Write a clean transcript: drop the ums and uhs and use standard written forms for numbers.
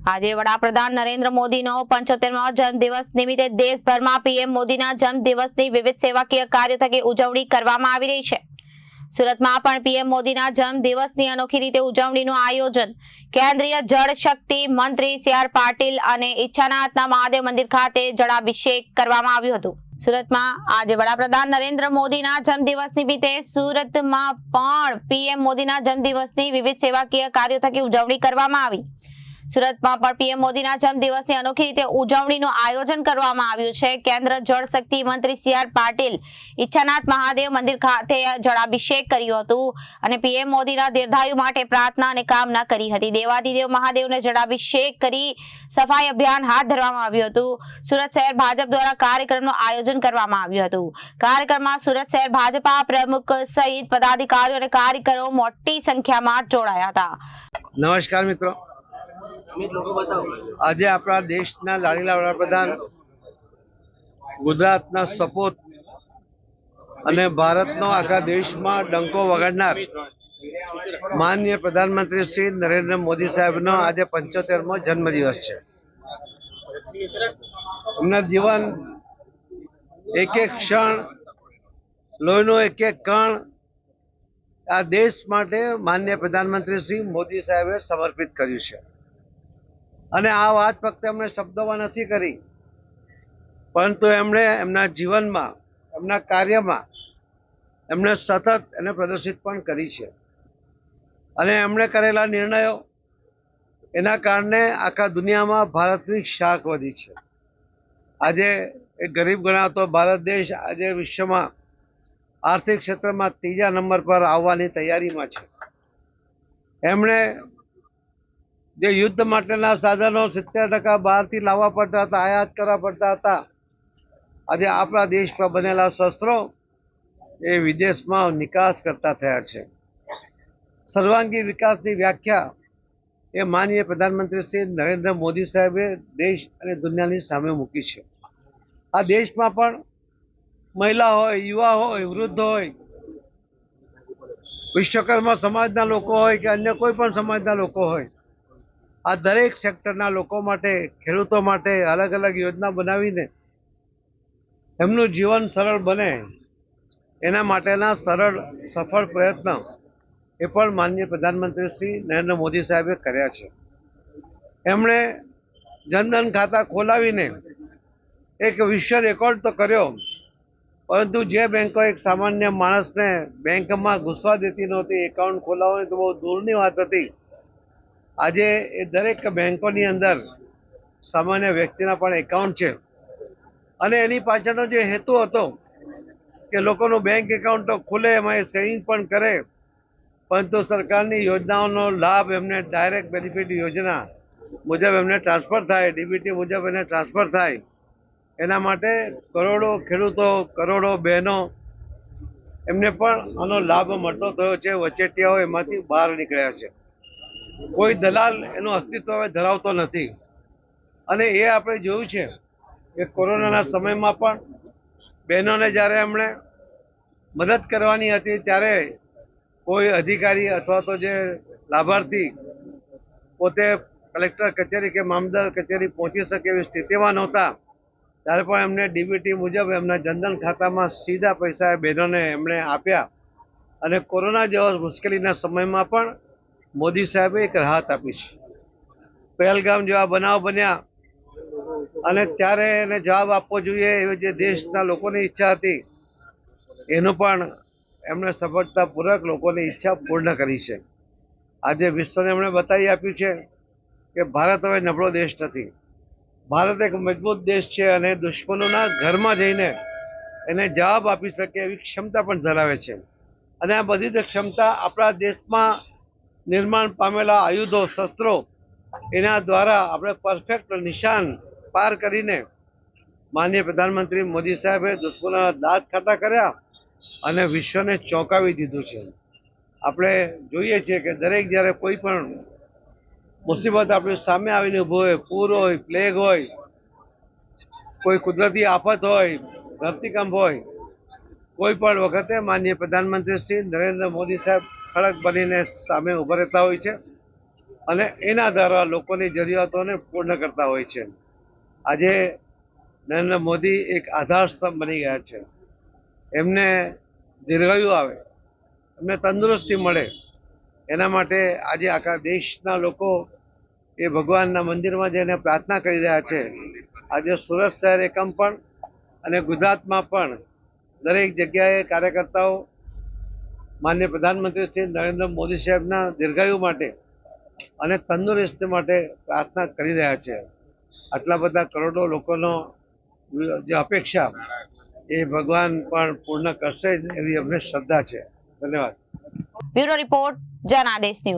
આજે વડાપ્રધાન નરેન્દ્ર મોદીનો 75મો જન્મદિવસ નિમિત્તે દેશભરમાં પીએમ મોદીના જન્મદિવસની વિવિધ સેવાકીય કાર્યો થકી ઉજવણી કરવામાં આવી રહી છે। સુરતમાં પણ પીએમ મોદીના જન્મદિવસની અનોખી રીતે ઉજવણીનું આયોજન કેન્દ્રીય જળ શક્તિ મંત્રી સી.આર. પાટીલ અને ઈચ્છાનાથના મહાદેવ મંદિર ખાતે જળાભિષેક કરવામાં આવ્યું હતું। સુરતમાં આજે વડાપ્રધાન નરેન્દ્ર મોદીના જન્મદિવસ નિમિત્તે સુરતમાં પણ પીએમ મોદીના જન્મદિવસની વિવિધ સેવાકીય કાર્યો થકી ઉજવણી કરવામાં આવી। સુરતમાં પણ પીએમ મોદીના જન્મદિવસની અનોખી રીતે ઉજવણીનું આયોજન કરવામાં આવ્યું છે। કેન્દ્ર જળ શક્તિ મંત્રી સી.આર. પાટીલ ઈચ્છાનાથ મહાદેવ મંદિર ખાતે જળાભિષેક કર્યું હતું અને પીએમ મોદીના દીર્ઘાયુ માટે પ્રાર્થના અને કામના કરી હતી। દેવાધિદેવ મહાદેવને જળાભિષેક કરી સફાઈ અભિયાન હાથ ધરવામાં આવ્યું હતું। સુરત શહેર ભાજપ દ્વારા કાર્યક્રમનું આયોજન કરવામાં આવ્યું હતું। કાર્યક્રમમાં સુરત શહેર ભાજપા પ્રમુખ સહિત પદાધિકારીઓ અને કાર્યકરો મોટી સંખ્યામાં જોડાયા હતા। નમસ્કાર મિત્રો, આજે આપણા દેશના લાડીલા વડાપ્રધાન, ગુજરાતના સપૂત અને ભારતનો આખા દેશમાં ડંકો વગાડનાર માનનીય પ્રધાનમંત્રી શ્રી નરેન્દ્ર મોદી સાહેબનો આજે 75મો જન્મદિવસ છે। એમના જીવન એક એક ક્ષણ, લોહીનો એક એક કણ આ દેશ માટે માનનીય પ્રધાનમંત્રી શ્રી મોદી સાહેબે સમર્પિત કર્યું છે। અને આ વાત ફક્ત એમણે શબ્દોમાં નથી કરી, પરંતુ એમણે એમના જીવનમાં, એમના કાર્યમાં એમણે સતત એને પ્રદર્શિત પણ કરી છે। અને એમણે કરેલા નિર્ણયો એના કારણે આખા દુનિયામાં ભારતની શાખ વધી છે। આજે એક ગરીબ ગણાતો ભારત દેશ આજે વિશ્વમાં આર્થિક ક્ષેત્રમાં 3જા નંબર પર આવવાની તૈયારીમાં છે। એમણે જે યુદ્ધ માટેના સાધનો 70% બહારથી લાવવા પડતા હતા, આયાત કરવા પડતા હતા, આજે આપણા દેશ પર બનેલા શસ્ત્રો એ વિદેશમાં નિકાસ કરતા થયા છે। સર્વાંગી વિકાસની વ્યાખ્યા એ માનનીય પ્રધાનમંત્રી શ્રી નરેન્દ્ર મોદી સાહેબે દેશ અને દુનિયાની સામે મૂકી છે। આ દેશમાં પણ મહિલા હોય, યુવા હોય, વૃદ્ધ હોય, વિશ્વકર્મા સમાજના લોકો હોય કે અન્ય કોઈ પણ સમાજના લોકો હોય, આ દરેક સેક્ટરના લોકો માટે, ખેડૂતો માટે અલગ અલગ યોજના બનાવીને એમનું જીવન સરળ બને એના માટેના સરળ સફળ પ્રયત્ન એ પણ માનનીય પ્રધાનમંત્રી શ્રી નરેન્દ્ર મોદી સાહેબે કર્યા છે। એમણે જનધન ખાતા ખોલાવીને એક વિશ્વ રેકોર્ડ તો કર્યો, પરંતુ જે બેંકો એક સામાન્ય માણસને બેંકમાં ઘૂસવા દેતી નહોતી, એકાઉન્ટ ખોલાવવાની તો બહુ દૂરની વાત હતી, આજે એ દરેક બેંકોની અંદર સામાન્ય વ્યક્તિના પણ એકાઉન્ટ છે। અને એની પાછળનો જે હેતુ હતો કે લોકોનું બેંક એકાઉન્ટ તો ખુલે, એમાં એ સેવિંગ પણ કરે, પરંતુ સરકારની યોજનાઓનો લાભ એમને ડાયરેક્ટ બેનિફિટ યોજના મુજબ એમને ટ્રાન્સફર થાય, ડીબીટી મુજબ એને ટ્રાન્સફર થાય, એના માટે કરોડો ખેડૂતો, કરોડો બહેનો એમને પણ આનો લાભ મળતો થયો છે। વચેટિયાઓ એમાંથી બહાર નીકળ્યા છે, કોઈ દલાલ એનું અસ્તિત્વ હવે ધરાવતો નથી। અને એ આપણે જોયું છે કે કોરોનાના સમયમાં પણ બહેનોને જ્યારે એમણે મદદ કરવાની હતી ત્યારે કોઈ અધિકારી અથવા તો જે લાભાર્થી પોતે કલેક્ટર કચેરી કે મામલતદાર કચેરી પહોંચી શકે એવી સ્થિતિમાં નહોતા, ત્યારે પણ એમને ડીબીટી મુજબ એમના જનધન ખાતામાં સીધા પૈસા બહેનોને એમણે આપ્યા। અને કોરોના જેવા મુશ્કેલીના સમયમાં પણ મોદી સાહેબે એક રાહત આપી છે। પહેલગામ જેવા બનાવ બન્યા અને ત્યારે એને જવાબ આપવો જોઈએ એવી જે દેશના લોકોની ઈચ્છા હતી, એનું પણ એમણે સફળતાપૂર્વક લોકોની ઈચ્છા પૂર્ણ કરી છે। આજે વિશ્વને એમણે બતાવી આપ્યું છે કે ભારત હવે નબળો દેશ નથી, ભારત એક મજબૂત દેશ છે અને દુશ્મનોના ઘરમાં જઈને એને જવાબ આપી શકે એવી ક્ષમતા પણ ધરાવે છે। અને આ બધી જ ક્ષમતા આપણા દેશમાં નિર્માણ પામેલા આયુધો, શસ્ત્રો, એના દ્વારા આપણે પરફેક્ટ નિશાન પાર કરીને માનનીય પ્રધાનમંત્રી મોદી સાહેબે દુશ્મનોના દાંત ખાટા કર્યા અને વિશ્વને ચોંકાવી દીધું છે। આપણે જોઈએ છીએ કે દરેક જ્યારે કોઈ પણ મુસીબત આપણી સામે આવીને ઊભો હોય, પૂર હોય, પ્લેગ હોય, કોઈ કુદરતી આફત હોય, ધરતીકંપ હોય, કોઈ પણ વખતે માનનીય પ્રધાનમંત્રી શ્રી નરેન્દ્ર મોદી સાહેબ ખડક બનીને સામે ઉભા રહેતા હોય છે। અને એના દ્વારા લોકોની જરૂરિયાતોને પૂર્ણ કરતા હોય છે. આજે નરેન્દ્ર મોદી એક આધાર સ્તંભ બની ગયા છે. એમને દીર્ઘાયુ આવે, એમને તંદુરસ્તી મળે, એના માટે આજે આખા દેશના લોકો એ ભગવાનના મંદિરમાં જઈને પ્રાર્થના કરી રહ્યા છે. આજે સુરત શહેર એકમ પણ અને ગુજરાતમાં પણ દરેક જગ્યાએ કાર્યકર્તાઓ માનનીય પ્રધાનમંત્રી શ્રી નરેન્દ્ર મોદી સાહેબના દીર્ઘાયુ માટે અને તંદુરસ્તી માટે પ્રાર્થના કરી રહ્યા છે. આટલા બધા કરોડો લોકોનો જે અપેક્ષા એ ભગવાન પણ પૂર્ણ કરશે જ એવી અમને શ્રદ્ધા છે. ધન્યવાદ. Bureau report Janadesh news.